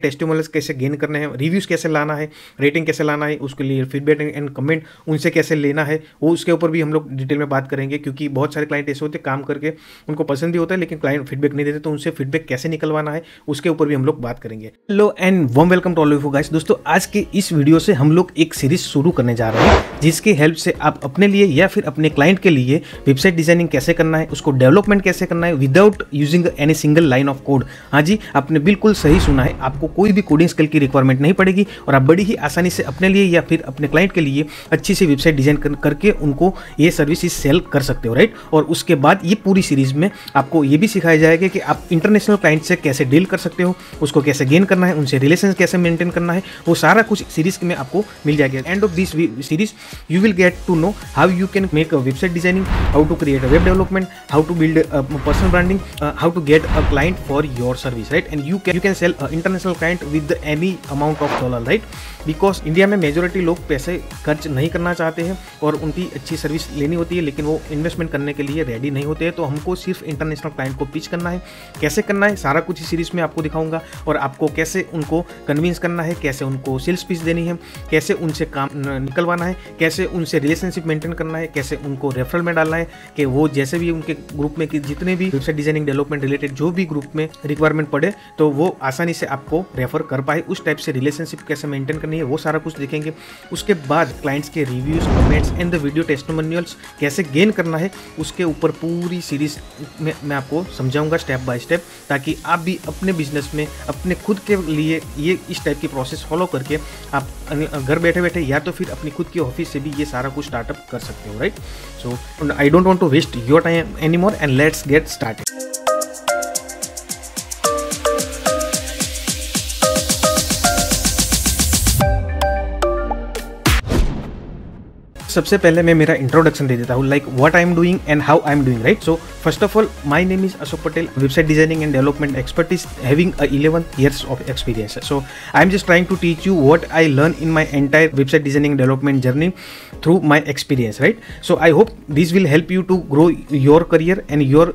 Testimonials कैसे gain करने हैं, रिव्यूज़ कैसे लाना है, रेटिंग कैसे लाना है, उसके लिए फीडबैक एंड कमेंट उनसे कैसे लेना है, वो उसके ऊपर भी हम लोग डिटेल में बात करेंगे। क्योंकि बहुत सारे क्लाइंट ऐसे होते हैं काम करके उनको पसंद भी होता है लेकिन क्लाइंट फीडबैक नहीं देते, तो उनसे फीडबैक कैसे निकलवाना है उसके ऊपर भी हम लोग बात करेंगे। Hello and warm welcome to all of you guys. दोस्तों, आज के इस वीडियो से हम लोग एक सीरीज शुरू करने जा रहे हैं जिसकी हेल्प से आप अपने लिए या फिर अपने क्लाइंट के लिए वेबसाइट डिजाइनिंग कैसे करना है, उसको डेवलपमेंट कैसे करना है without using any single line of code. हाँ जी, आपने बिल्कुल सही सुना है, आपको कोई भी कोडिंग स्किल की रिक्वायरमेंट नहीं पड़ेगी और आप बड़ी ही आसानी से अपने लिए या फिर अपने क्लाइंट के लिए अच्छी सी वेबसाइट डिजाइन करके उनको ये सर्विसेज सेल कर सकते हो, राइट। और उसके बाद ये पूरी सीरीज में आपको ये भी सिखाया जाएगा कि आप इंटरनेशनल क्लाइंट से कैसे डील कर सकते हो, उसको कैसे गेन करना है, उनसे रिलेशन कैसे मेंटेन करना है, वो सारा कुछ सीरीज में आपको मिल जाएगा। End of this series you will get to know how you can make a website designing, how to create a web development, how to build personal branding, how to get a client for your service, right. And you can sell international client with any amount of dollar, right. Because India में majority लोग पैसे खर्च नहीं करना चाहते हैं और उनकी अच्छी सर्विस लेनी होती है लेकिन वो इन्वेस्टमेंट करने के लिए रेडी नहीं होते हैं। तो हमको सिर्फ इंटरनेशनल क्लाइंट को पिच करना है, कैसे करना है सारा कुछ इस सीरीज में आपको दिखाऊंगा। और आपको कैसे उनको कन्विंस करना है, कैसे उनको सेल्स पिच देनी है, कैसे उनसे काम निकलवाना है, कैसे उनसे रिलेशनशिप मेंटेन करना है, कैसे उनको रेफरल में डालना है कि वो जैसे भी उनके ग्रुप में कि जितने भी वेबसाइट डिजाइनिंग डेवलपमेंट रिलेटेड जो भी ग्रुप में रिक्वायरमेंट पड़े तो वो आसानी से आपको रेफर कर पाए। उस टाइप से रिलेशनशिप कैसे मेंटेन करनी है वो सारा कुछ देखेंगे। उसके बाद क्लाइंट्स के reviews, comments and the video testimonials कैसे गेन करना है उसके ऊपर पूरी सीरीज में मैं आपको समझाऊंगा स्टेप बाय स्टेप, ताकि आप भी अपने बिजनेस में अपने खुद के लिए ये इस टाइप की प्रोसेस फॉलो करके आप घर बैठे बैठे या तो फिर अपनी खुद की ऑफिस से भी ये सारा कुछ स्टार्टअप कर सकते हो, right. So I don't want to waste your time any more and let's get started. सबसे पहले मैं मेरा इंट्रोडक्शन दे देता हूँ, like what I am doing and how I am doing, right. So first of all my name is Ashok Patel, website designing and development expertise having 11 years of experience. So I am just trying to teach you what I learned in my entire website designing and development journey through my experience, right. So I hope this will help you to grow your career and your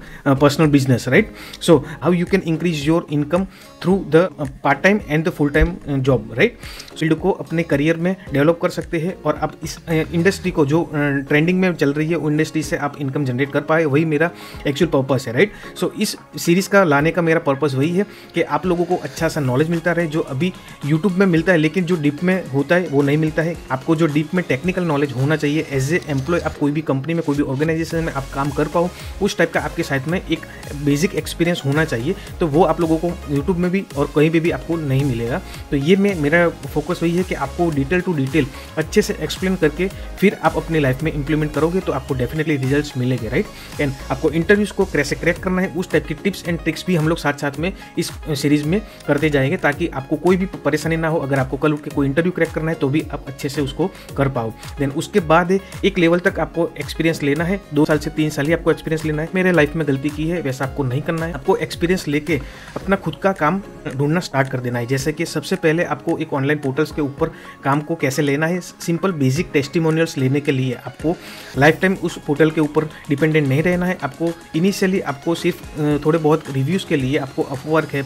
personal business, right. So how you can increase your income through the part time and the full time job, right. Field को अपने career में develop कर सकते हैं और आप इस industry को जो ट्रेंडिंग में चल रही है वो इंडस्ट्री से आप इनकम जनरेट कर पाए, वही मेरा एक्चुअल पर्पस है, राइट। सो इस सीरीज़ का लाने का मेरा पर्पस वही है कि आप लोगों को अच्छा सा नॉलेज मिलता रहे जो अभी यूट्यूब में मिलता है लेकिन जो डीप में होता है वो नहीं मिलता है। आपको जो डीप में टेक्निकल नॉलेज होना चाहिए एज ए एम्प्लॉय, आप कोई भी कंपनी में कोई भी ऑर्गेनाइजेशन में आप काम कर पाओ, उस टाइप का आपके साथ में एक बेसिक एक्सपीरियंस होना चाहिए। तो वो आप लोगों को यूट्यूब में भी और कहीं भी आपको नहीं मिलेगा। तो ये मेरा फोकस वही है कि आपको डिटेल टू डिटेल अच्छे से एक्सप्लेन करके फिर आप अपने लाइफ में इंप्लीमेंट करोगे तो आपको डेफिनेटली रिजल्ट्स मिलेंगे, राइट। एंड आपको इंटरव्यूज को कैसे क्रैक करना है उस टाइप की टिप्स एंड ट्रिक्स भी हम लोग साथ साथ में इस सीरीज में करते जाएंगे ताकि आपको कोई भी परेशानी ना हो। अगर आपको कल उठ के कोई इंटरव्यू क्रैक करना है तो भी आप अच्छे से उसको कर पाओ। देन उसके बाद एक लेवल तक आपको एक्सपीरियंस लेना है, 2 साल से 3 साल ही आपको एक्सपीरियंस लेना है। मेरे लाइफ में गलती की है वैसा आपको नहीं करना है, आपको एक्सपीरियंस लेके अपना खुद का काम ढूंढना स्टार्ट कर देना है। जैसे कि सबसे पहले आपको एक ऑनलाइन पोर्टल्स के ऊपर काम को कैसे लेना है, सिंपल बेसिक टेस्टिमोनियल्स लेने के लिए आपको लाइफ टाइम उस पोर्टल के ऊपर डिपेंडेंट नहीं रहना है। आपको इनिशियली आपको सिर्फ थोड़े बहुत रिव्यूज़ के लिए आपको अपवर्क है,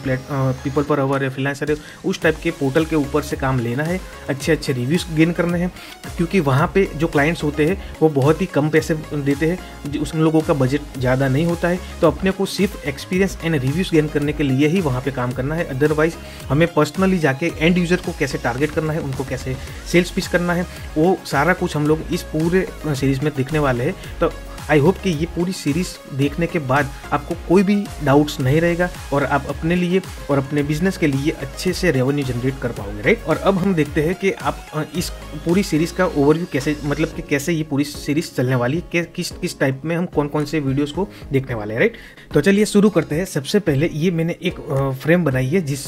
पीपल पर अवर है, फ्रीलांसर है, उस टाइप के पोर्टल के ऊपर से काम लेना है, अच्छे अच्छे रिव्यूज़ गेन करने हैं। क्योंकि वहाँ पे जो क्लाइंट्स होते हैं वो बहुत ही कम पैसे देते हैं, उन लोगों का बजट ज़्यादा नहीं होता है। तो अपने को सिर्फ एक्सपीरियंस एंड रिव्यूज़ गेन करने के लिए ही वहाँ पे काम करना है। अदरवाइज हमें पर्सनली जाके एंड यूज़र को कैसे टारगेट करना है, उनको कैसे सेल्स पिच करना है, वो सारा कुछ हम लोग इस पूरे सीरीज़ में देखने वाले हैं। तो आई होप कि ये पूरी सीरीज़ देखने के बाद आपको कोई भी डाउट्स नहीं रहेगा और आप अपने लिए और अपने बिजनेस के लिए अच्छे से रेवेन्यू जनरेट कर पाओगे, राइट। और अब हम देखते हैं कि आप इस पूरी सीरीज़ का ओवरव्यू कैसे, मतलब कि कैसे ये पूरी सीरीज़ चलने वाली है, किस टाइप में हम कौन कौन से वीडियोज़ को देखने वाले हैं, राइट। तो चलिए शुरू करते हैं। सबसे पहले ये मैंने एक फ्रेम बनाई है जिस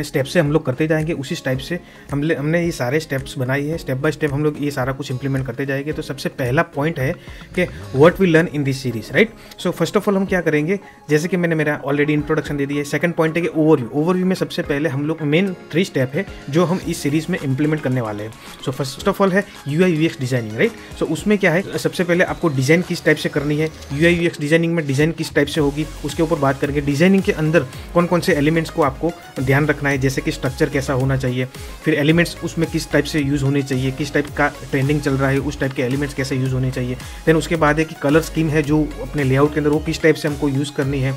स्टेप से हम लोग करते जाएंगे उसी टाइप से हमने ये सारे स्टेप्स बनाए हैं। स्टेप बाय स्टेप हम लोग ये सारा कुछ इंप्लीमेंट करते जाएंगे। तो सबसे पहला पॉइंट है कि what we learn in this series, right. So first of all हम क्या करेंगे, जैसे कि मैंने मेरा ऑलरेडी इंट्रोडक्शन दे दिया है। सेकंड पॉइंट है कि ओवरव्यू में सबसे पहले हम लोग मेन 3 स्टेप है जो हम इस सीरीज में इंप्लीमेंट करने वाले हैं। सो फर्स्ट ऑफ ऑल है UI UX डिजाइनिंग, राइट। सो उसमें क्या है, सबसे पहले आपको डिजाइन किस टाइप से करनी है, UI UX डिजाइनिंग में डिजाइन किस टाइप से होगी उसके ऊपर बात करेंगे। डिजाइनिंग के अंदर कौन कौन से एलिमेंट्स को आपको ध्यान रखना है, जैसे कि स्ट्रक्चर कैसा होना चाहिए, फिर एलिमेंट्स उसमें किस टाइप से यूज़ होने चाहिए, किस टाइप का ट्रेंडिंग चल रहा है उस टाइप के एलिमेंट्स कैसे यूज़ होने चाहिए। देन उसके बाद है कि कलर स्कीम है जो अपने लेआउट के अंदर वो किस टाइप से हमको यूज़ करनी है।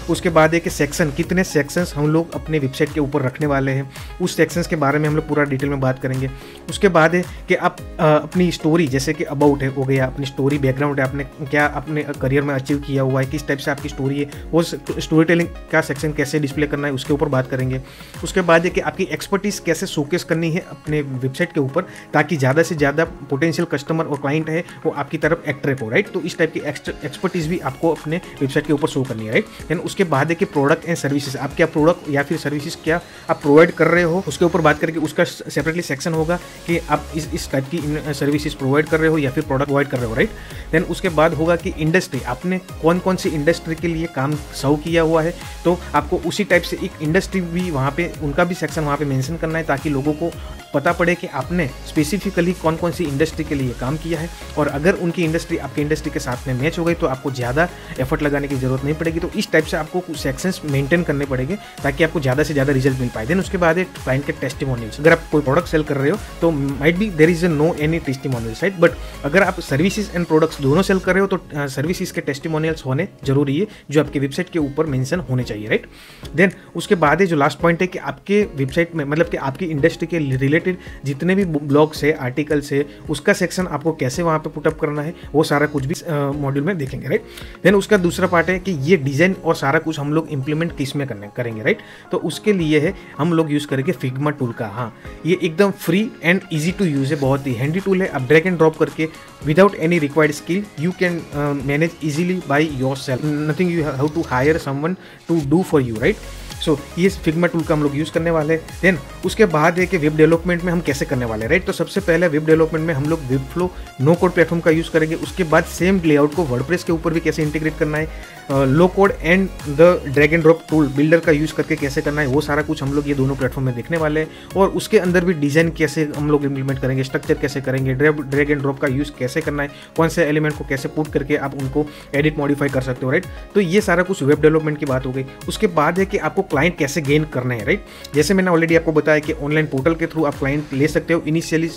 उसके बाद है कि सेक्शन, कितने सेक्शंस हम लोग अपने वेबसाइट के ऊपर रखने वाले हैं, उस सेक्शंस के बारे में हम लोग पूरा डिटेल में बात करेंगे। उसके बाद है कि आप अपनी स्टोरी, जैसे कि अबाउट है हो गया, अपनी स्टोरी बैकग्राउंड है, आपने क्या अपने करियर में अचीव किया हुआ है, किस टाइप से आपकी स्टोरी है, वो स्टोरी टेलिंग का सेक्शन कैसे डिस्प्ले करना है उसके ऊपर बात करेंगे। उसके बाद है कि आपकी एक्सपर्टीज कैसे शोकेस करनी है अपने वेबसाइट के ऊपर, ताकि ज़्यादा से ज़्यादा पोटेंशियल कस्टमर और क्लाइंट है वो आपकी तरफ अट्रैक्ट हो, राइट। तो इस टाइप की एक्सपर्टीज भी आपको अपने वेबसाइट के ऊपर शो करनी है, राइट। देन उसके बाद है कि प्रोडक्ट एंड सर्विसेज, आप क्या प्रोडक्ट या फिर सर्विसेज क्या आप प्रोवाइड कर रहे हो उसके ऊपर बात करके उसका सेपरेटली सेक्शन होगा कि आप इस टाइप की सर्विसेज प्रोवाइड कर रहे हो या फिर प्रोडक्ट प्रोवाइड कर रहे हो, राइट। देन उसके बाद होगा कि इंडस्ट्री, आपने कौन कौन सी इंडस्ट्री के लिए काम सर्व किया हुआ है, तो आपको उसी टाइप से एक इंडस्ट्री भी वहाँ पे, उनका भी सेक्शन वहाँ पे मेंशन करना है, ताकि लोगों को पता पड़े कि आपने स्पेसिफिकली कौन कौन सी इंडस्ट्री के लिए काम किया है। और अगर उनकी इंडस्ट्री आपकी इंडस्ट्री के साथ में मैच हो गई तो आपको ज़्यादा एफर्ट लगाने की जरूरत नहीं पड़ेगी। तो इस टाइप से आपको कुछ सेक्शंस मेंटेन करने पड़ेंगे ताकि आपको ज़्यादा से ज़्यादा रिजल्ट मिल पाए। देन उसके बाद है क्लाइंट के टेस्टिमोनियल्स, अगर आप कोई प्रोडक्ट सेल कर रहे हो तो might be there is no any testimonials, right. But अगर आप सर्विसेज एंड प्रोडक्ट्स दोनों सेल कर रहे हो तो सर्विसेज के टेस्टिमोनियल्स होने जरूरी है जो आपके वेबसाइट के ऊपर मेंशन होने चाहिए, राइट। देन उसके बाद है जो लास्ट पॉइंट है कि आपके वेबसाइट में, मतलब कि आपकी इंडस्ट्री के रिलेटेड जितने भी ब्लॉग्स है, आर्टिकल्स है, उसका सेक्शन आपको कैसे वहाँ पे पुटअप करना है वो सारा कुछ भी मॉड्यूल में देखेंगे, राइट। देन उसका दूसरा पार्ट है कि ये डिजाइन और सारा कुछ हम लोग इंप्लीमेंट किस में करेंगे, राइट। तो उसके लिए है हम लोग यूज़ करेंगे फिग्मा टूल का। हाँ, ये एकदम free and easy to use है, बहुत ही हैंडी टूल है। आप ड्रैग एंड ड्रॉप करके without any required skill you can manage easily by yourself, nothing you have to hire someone to do for you, right. So ये Figma tool का हम लोग यूज़ करने वाले हैं। देन उसके बाद है कि वेब डेवलपमेंट में हम कैसे करने वाले हैं, राइट। तो सबसे पहले वेब डेवलपमेंट में हम लोग वेबफ्लो नो कोड प्लेटफॉर्म का यूज़ करेंगे। उसके बाद सेम लेआउट को वर्डप्रेस के ऊपर भी कैसे इंटीग्रेट करना है, low code and the drag and drop tool builder का यूज़ करके कैसे करना है, वो सारा कुछ हम लोग ये दोनों प्लेटफॉर्म में देखने वाले हैं। और उसके अंदर भी डिज़ाइन कैसे हम लोग इंप्लीमेंट करेंगे, स्ट्रक्चर कैसे करेंगे, ड्रैग एंड ड्रॉप का यूज़ कैसे करना है, कौन से एलिमेंट को कैसे पुट करके आप उनको एडिट मॉडिफाई कर सकते हो, राइट। तो ये सारा कुछ वेब डेवलपमेंट की बात हो गई। उसके बाद है कि आपको क्लाइंट कैसे गेन करना है, राइट। जैसे मैंने ऑलरेडी आपको बताया कि ऑनलाइन पोर्टल के थ्रू आप क्लाइंट ले सकते हो इनिशियली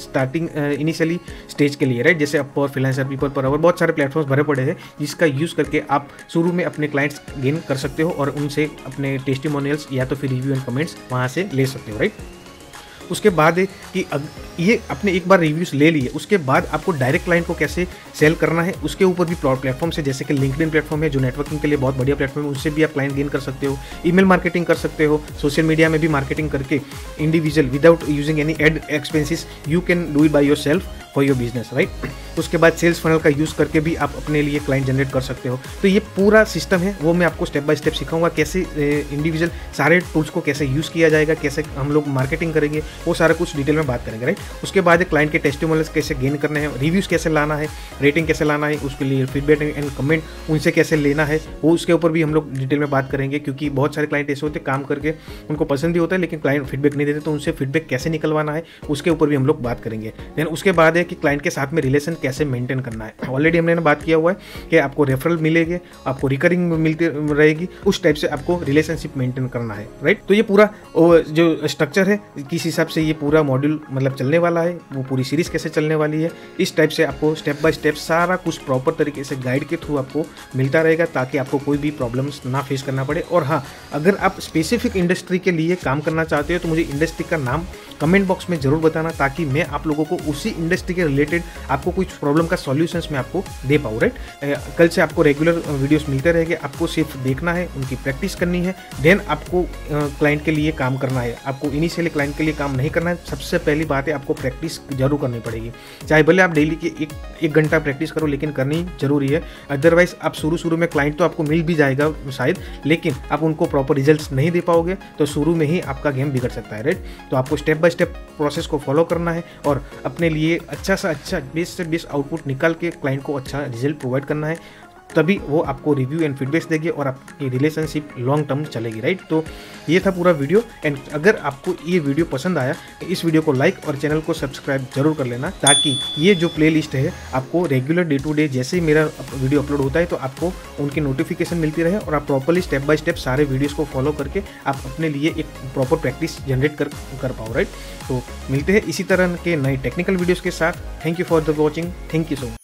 स्टेज के लिए, राइट। जैसे अपवर, फ्रीलांसर, पीपल पर आवर, बहुत सारे प्लेटफॉर्म्स भरे पड़े हैं जिसका यूज़ करके आप शुरू में अपने क्लाइंट्स गेन कर सकते हो और उनसे अपने टेस्टिमोनियल्स या तो फिर रिव्यू एंड कमेंट्स वहाँ से ले सकते हो, राइट। उसके बाद है कि ये अपने एक बार रिव्यूज़ ले लिए, उसके बाद आपको डायरेक्ट क्लाइंट को कैसे सेल करना है उसके ऊपर भी प्लेटफॉर्म से, जैसे कि लिंक्डइन प्लेटफॉर्म है जो नेटवर्किंग के लिए बहुत बढ़िया प्लेटफॉर्म है, उससे भी आप क्लाइंट गेन कर सकते हो। ईमेल मार्केटिंग कर सकते हो, सोशल मीडिया में भी मार्केटिंग करके individual without using any ad expenses you can do it by your self for your business, right. उसके बाद सेल्स फनल का यूज़ करके भी आप अपने लिए क्लाइंट जनरेट कर सकते हो। तो ये पूरा सिस्टम है वो मैं आपको स्टेप बाय स्टेप सिखाऊंगा, कैसे इंडिविजुअल सारे टूल्स को कैसे यूज़ किया जाएगा, कैसे हम लोग मार्केटिंग करेंगे, वो सारा कुछ डिटेल में बात करेंगे, राइट। उसके बाद क्लाइंट के टेस्टिमोनियल्स कैसे गेन करने हैं, रिव्यूज़ कैसे लाना है, रेटिंग कैसे लाना है, उसके लिए फीडबैक एंड कमेंट उनसे कैसे लेना है, वो उसके ऊपर भी हम लोग डिटेल में बात करेंगे। क्योंकि बहुत सारे क्लाइंट ऐसे होते हैं काम करके उनको पसंद भी होता है लेकिन क्लाइंट फीडबैक नहीं देते, तो उनसे फीडबैक कैसे निकलवाना है उसके ऊपर भी हम लोग बात करेंगे। देन उसके बाद है कि क्लाइंट के साथ में रिलेशन कैसे मेंटेन करना है। ऑलरेडी हमने बात किया हुआ है कि आपको रेफरल मिलेंगे, आपको रिकरिंग मिलती रहेगी, उस टाइप से आपको रिलेशनशिप मेंटेन करना है, राइट। तो ये पूरा जो स्ट्रक्चर है किस हिसाब से ये पूरा मॉड्यूल मतलब चलने वाला है, वो पूरी सीरीज कैसे चलने वाली है, इस टाइप से आपको स्टेप बाय स्टेप सारा कुछ प्रॉपर तरीके से गाइड के थ्रू आपको मिलता रहेगा ताकि आपको कोई भी प्रॉब्लम्स ना फेस करना पड़े। और हाँ, अगर आप स्पेसिफिक इंडस्ट्री के लिए काम करना चाहते हो तो मुझे इंडस्ट्री का नाम कमेंट बॉक्स में जरूर बताना ताकि मैं आप लोगों को उसी इंडस्ट्री के रिलेटेड आपको कुछ प्रॉब्लम का सॉल्यूशंस मैं आपको दे पाऊँ, राइट। कल से आपको रेगुलर वीडियोस मिलते रहेंगे, आपको सिर्फ देखना है, उनकी प्रैक्टिस करनी है, देन आपको क्लाइंट के लिए काम करना है। आपको इनिशियली क्लाइंट के लिए काम नहीं करना है, सबसे पहली बात है आपको प्रैक्टिस जरूर करनी पड़ेगी। चाहे भले आप डेली की एक घंटा प्रैक्टिस करो लेकिन करनी जरूरी है। अदरवाइज आप शुरू में क्लाइंट तो आपको मिल भी जाएगा शायद, लेकिन आप उनको प्रॉपर रिजल्ट नहीं दे पाओगे तो शुरू में ही आपका गेम बिगड़ सकता है, राइट। तो आपको स्टेप बाय स्टेप प्रोसेस को फॉलो करना है और अपने लिए अच्छा सा अच्छा बेस्ट से बेस्ट आउटपुट निकाल के क्लाइंट को अच्छा रिजल्ट प्रोवाइड करना है, तभी वो आपको रिव्यू एंड फीडबैक्स देगी और आपकी रिलेशनशिप लॉन्ग टर्म चलेगी, राइट। तो ये था पूरा वीडियो। एंड अगर आपको ये वीडियो पसंद आया तो इस वीडियो को लाइक और चैनल को सब्सक्राइब जरूर कर लेना, ताकि ये जो प्लेलिस्ट है आपको रेगुलर डे टू डे जैसे ही मेरा वीडियो अपलोड होता है तो आपको उनकी नोटिफिकेशन मिलती रहे और आप प्रॉपरली स्टेप बाय स्टेप सारे वीडियोस को फॉलो करके आप अपने लिए एक प्रॉपर प्रैक्टिस जनरेट कर पाओ, राइट। तो मिलते हैं इसी तरह के नए टेक्निकल वीडियोज़ के साथ। Thank you for the watching. Thank you so much.